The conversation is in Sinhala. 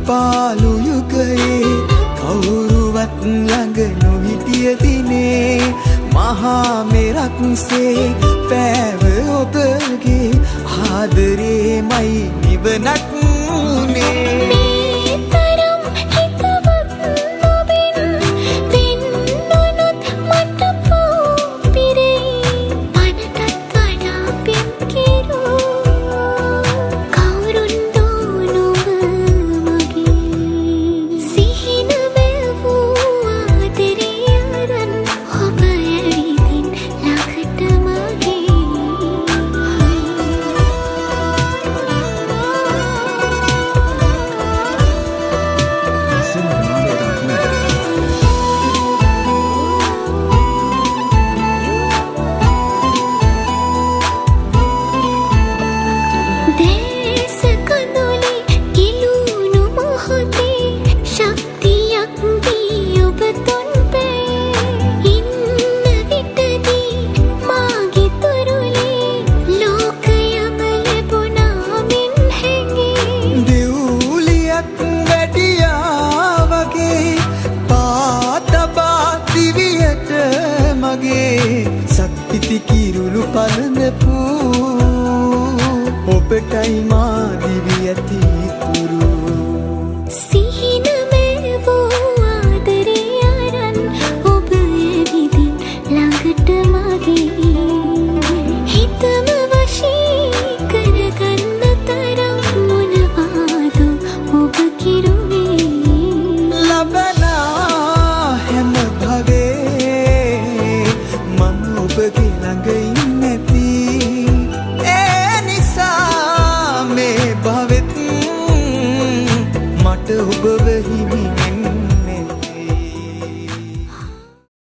පාළු යුගයේ කවුරුවත් ළඟ නොහිටිය දිනේ මහා මෙරක්සේ පෑව ඔබගේ ආදරේමයි නිවනක් වුනේ. සක්විති කිරුළු පලඳපු ඔබටයි මා දිවි ඇති තුරු සිහින මෙවූ ආදරේ අරන් ඔබ ඇවිදින් ළඟට මගේ හිතම වශී කරගන්න තරම් මොනවාද ඔබ කිරුවේ ලබනා හැම භවයේ ඔබගේ ළඟ ඉන්නැති ඒ නිසා මේ භවෙත් මට ඔබව හිමි